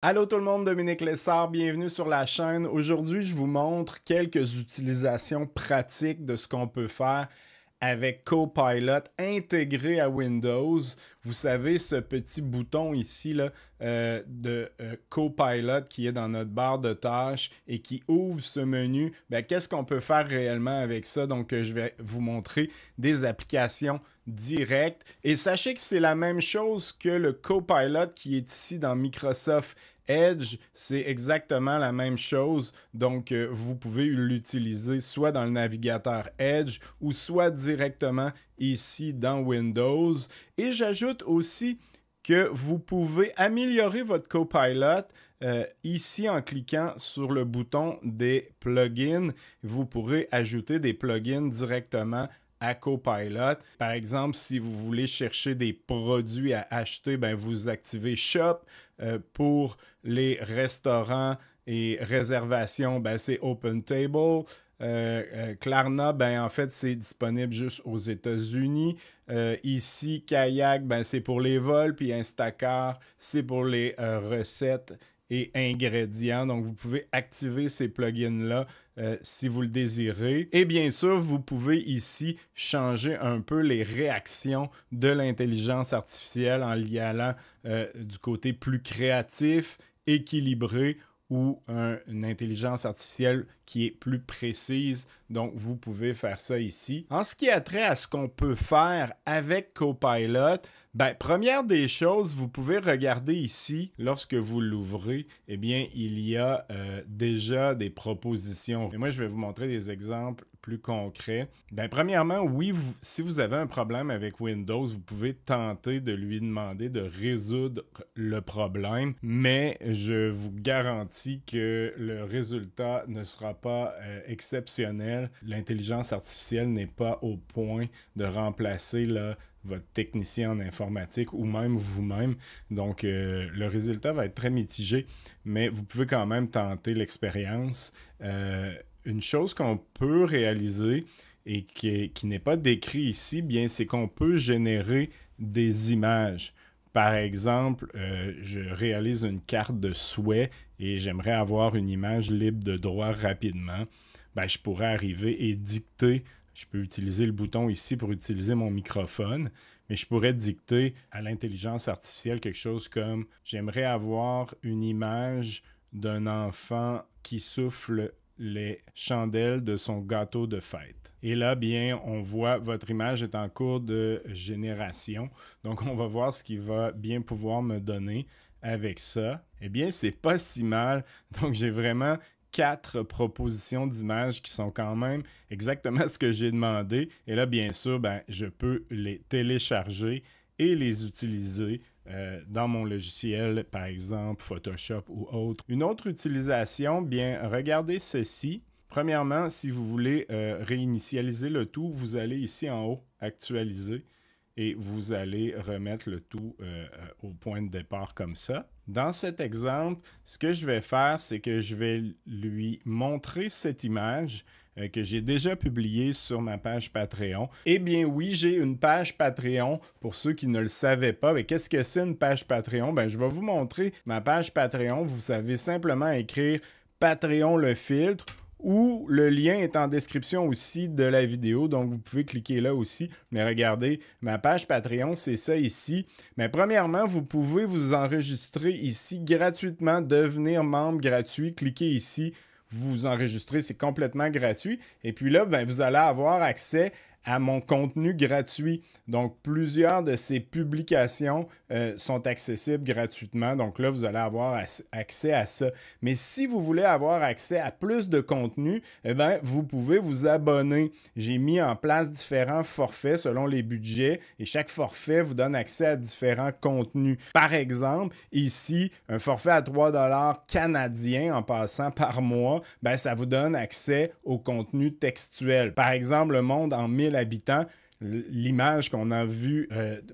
Allô tout le monde, Dominique Lessard, bienvenue sur la chaîne. Aujourd'hui, je vous montre quelques utilisations pratiques de ce qu'on peut faire avec Copilot intégré à Windows. Vous savez, ce petit bouton ici là, de Copilot qui est dans notre barre de tâches et qui ouvre ce menu. Qu'est-ce qu'on peut faire réellement avec ça? Donc, je vais vous montrer des applications directes. Et sachez que c'est la même chose que le Copilot qui est ici dans Microsoft Edge, c'est exactement la même chose. Donc, vous pouvez l'utiliser soit dans le navigateur Edge ou soit directement ici dans Windows. Et j'ajoute aussi que vous pouvez améliorer votre Copilot ici en cliquant sur le bouton des plugins. Vous pourrez ajouter des plugins directement à Copilot. Par exemple, si vous voulez chercher des produits à acheter, vous activez Shop. Pour les restaurants et réservations, c'est OpenTable. Klarna, en fait, c'est disponible juste aux États-Unis. Ici, Kayak, c'est pour les vols, puis Instacart, c'est pour les recettes et ingrédients. Donc, vous pouvez activer ces plugins-là si vous le désirez. Et bien sûr, vous pouvez ici changer un peu les réactions de l'intelligence artificielle en y allant du côté plus créatif, équilibré ou une intelligence artificielle qui est plus précise. Donc, vous pouvez faire ça ici. En ce qui a trait à ce qu'on peut faire avec Copilot, première des choses, vous pouvez regarder ici, lorsque vous l'ouvrez, eh bien, il y a déjà des propositions. Et moi, je vais vous montrer des exemples plus concrets. Premièrement, oui, si vous avez un problème avec Windows, vous pouvez tenter de lui demander de résoudre le problème, mais je vous garantis que le résultat ne sera pas exceptionnel. L'intelligence artificielle n'est pas au point de remplacer votre technicien en informatique ou même vous-même. Donc, le résultat va être très mitigé, mais vous pouvez quand même tenter l'expérience. Une chose qu'on peut réaliser et qui n'est pas décrit ici, c'est qu'on peut générer des images. Par exemple, je réalise une carte de souhait et j'aimerais avoir une image libre de droit rapidement. Je pourrais arriver et dicter. Je peux utiliser le bouton ici pour utiliser mon microphone, mais je pourrais dicter à l'intelligence artificielle quelque chose comme « J'aimerais avoir une image d'un enfant qui souffle les chandelles de son gâteau de fête. » Et là, on voit votre image est en cours de génération. Donc, on va voir ce qu'il va bien pouvoir me donner avec ça. Eh bien, c'est pas si mal. Donc, j'ai vraiment 4 propositions d'images qui sont quand même exactement ce que j'ai demandé. Et là, bien sûr, je peux les télécharger et les utiliser dans mon logiciel, par exemple Photoshop ou autre. Une autre utilisation, regardez ceci. Premièrement, si vous voulez réinitialiser le tout, vous allez ici en haut, actualiser, et vous allez remettre le tout au point de départ comme ça. Dans cet exemple, ce que je vais faire, c'est que je vais lui montrer cette image que j'ai déjà publiée sur ma page Patreon. Eh bien oui, j'ai une page Patreon pour ceux qui ne le savaient pas. Mais qu'est-ce que c'est une page Patreon? Je vais vous montrer ma page Patreon. Vous savez simplement écrire Patreon le filtre, ou le lien est en description aussi de la vidéo, donc vous pouvez cliquer là aussi. Mais regardez, ma page Patreon, c'est ça ici. Mais premièrement, vous pouvez vous enregistrer ici gratuitement, devenir membre gratuit. Cliquez ici, vous vous enregistrez, c'est complètement gratuit. Et puis là, vous allez avoir accès à mon contenu gratuit. Donc, plusieurs de ces publications sont accessibles gratuitement. Donc là, vous allez avoir accès à ça. Mais si vous voulez avoir accès à plus de contenu, vous pouvez vous abonner. J'ai mis en place différents forfaits selon les budgets et chaque forfait vous donne accès à différents contenus. Par exemple, ici, un forfait à 3 $ canadiens en passant par mois, ça vous donne accès au contenu textuel. Par exemple, Le Monde en 1000 habitants, l'image qu'on a vue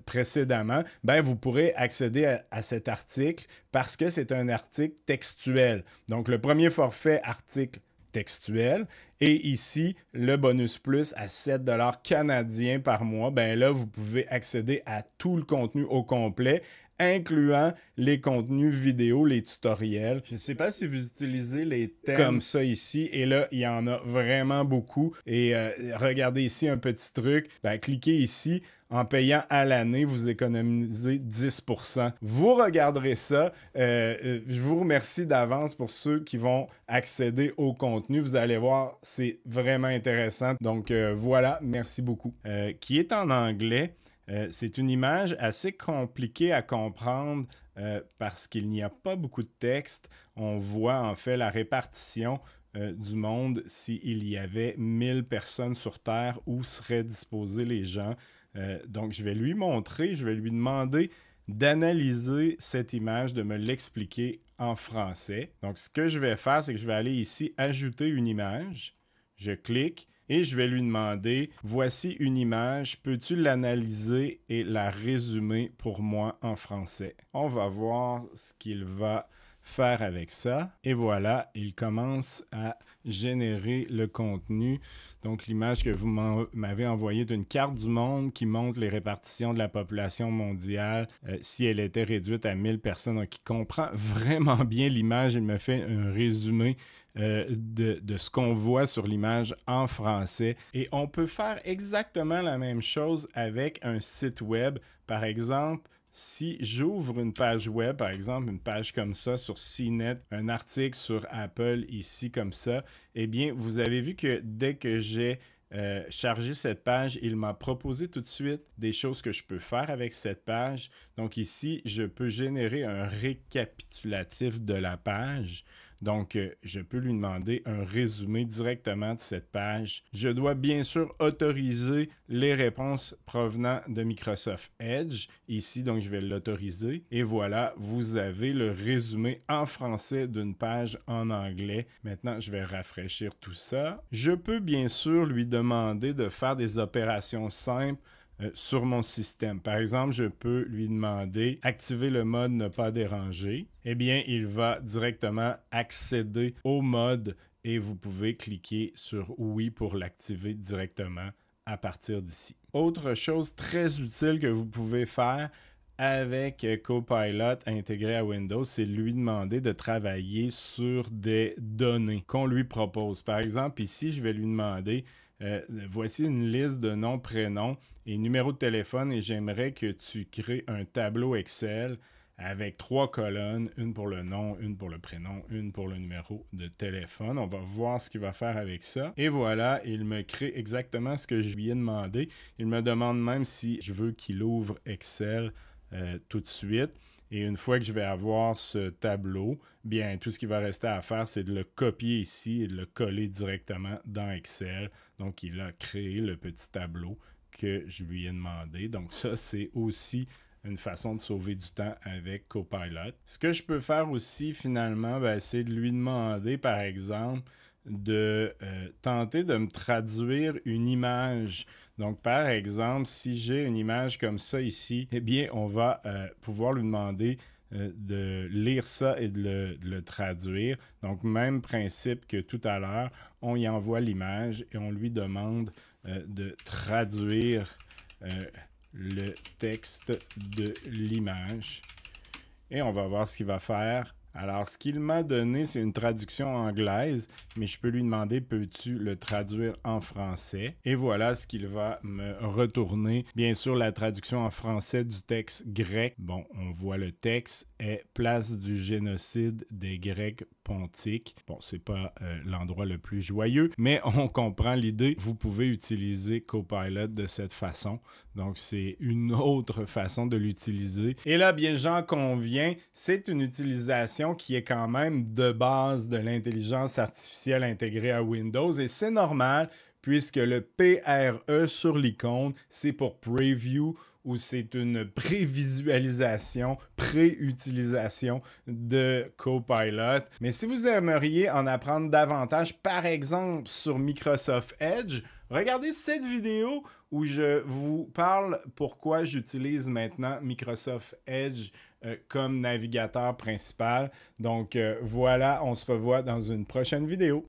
précédemment, vous pourrez accéder à cet article parce que c'est un article textuel. Donc, le premier forfait article textuel. Et ici, le bonus plus à 7 $ canadiens par mois, là, vous pouvez accéder à tout le contenu au complet incluant les contenus vidéo, les tutoriels. Je ne sais pas si vous utilisez les thèmes comme ça ici, et là, il y en a vraiment beaucoup. Et regardez ici un petit truc, ben, cliquez ici. En payant à l'année, vous économisez 10%. Vous regarderez ça. Je vous remercie d'avance pour ceux qui vont accéder au contenu. Vous allez voir, c'est vraiment intéressant. Donc voilà, merci beaucoup. Qui est en anglais. C'est une image assez compliquée à comprendre parce qu'il n'y a pas beaucoup de texte. On voit en fait la répartition du monde s'il y avait 1000 personnes sur Terre, où seraient disposés les gens. Donc, je vais lui montrer, je vais lui demander d'analyser cette image, de me l'expliquer en français. Donc, ce que je vais faire, c'est que je vais aller ici, ajouter une image. Je clique et je vais lui demander, voici une image, peux-tu l'analyser et la résumer pour moi en français? On va voir ce qu'il va faire avec ça. Et voilà, il commence à générer le contenu. Donc, l'image que vous m'avez envoyée est une carte du monde qui montre les répartitions de la population mondiale si elle était réduite à 1000 personnes. Donc, il comprend vraiment bien l'image. Il me fait un résumé de ce qu'on voit sur l'image en français. Et on peut faire exactement la même chose avec un site web. Par exemple, si j'ouvre une page web, par exemple, une page comme ça sur CNET, un article sur Apple ici comme ça, eh bien, vous avez vu que dès que j'ai chargé cette page, il m'a proposé tout de suite des choses que je peux faire avec cette page. Donc ici, je peux générer un récapitulatif de la page. Donc, je peux lui demander un résumé directement de cette page. Je dois bien sûr autoriser les réponses provenant de Microsoft Edge. Ici, donc, je vais l'autoriser. Et voilà, vous avez le résumé en français d'une page en anglais. Maintenant, je vais rafraîchir tout ça. Je peux bien sûr lui demander de faire des opérations simples sur mon système. Par exemple, je peux lui demander activer le mode ne pas déranger. Eh bien, il va directement accéder au mode et vous pouvez cliquer sur oui pour l'activer directement à partir d'ici. Autre chose très utile que vous pouvez faire avec Copilot intégré à Windows, c'est lui demander de travailler sur des données qu'on lui propose. Par exemple, ici, je vais lui demander voici une liste de noms, prénoms et numéros de téléphone et j'aimerais que tu crées un tableau Excel avec 3 colonnes, une pour le nom, une pour le prénom, une pour le numéro de téléphone. On va voir ce qu'il va faire avec ça. Et voilà, il me crée exactement ce que je lui ai demandé. Il me demande même si je veux qu'il ouvre Excel tout de suite. Et une fois que je vais avoir ce tableau, bien, tout ce qui va rester à faire, c'est de le copier ici et de le coller directement dans Excel. Donc, il a créé le petit tableau que je lui ai demandé. Donc, ça, c'est aussi une façon de sauver du temps avec Copilot. Ce que je peux faire aussi, finalement, c'est de lui demander, par exemple, de tenter de me traduire une image. Donc, par exemple, si j'ai une image comme ça ici, eh bien, on va pouvoir lui demander de lire ça et de le traduire. Donc, même principe que tout à l'heure, on y envoie l'image et on lui demande de traduire le texte de l'image. Et on va voir ce qu'il va faire. Alors, ce qu'il m'a donné, c'est une traduction anglaise, mais je peux lui demander, peux-tu le traduire en français? Et voilà ce qu'il va me retourner. Bien sûr, la traduction en français du texte grec. Bon, on voit le texte est « Place du génocide des Grecs pontiques ». Bon, c'est pas l'endroit le plus joyeux, mais on comprend l'idée. Vous pouvez utiliser Copilot de cette façon. Donc, c'est une autre façon de l'utiliser. Et là, bien, j'en conviens, c'est une utilisation qui est quand même de base de l'intelligence artificielle intégrée à Windows et c'est normal puisque le PRE sur l'icône, c'est pour Preview ou c'est une prévisualisation, pré-utilisation de Copilot. Mais si vous aimeriez en apprendre davantage, par exemple sur Microsoft Edge, regardez cette vidéo où je vous parle pourquoi j'utilise maintenant Microsoft Edge comme navigateur principal. Donc voilà, on se revoit dans une prochaine vidéo.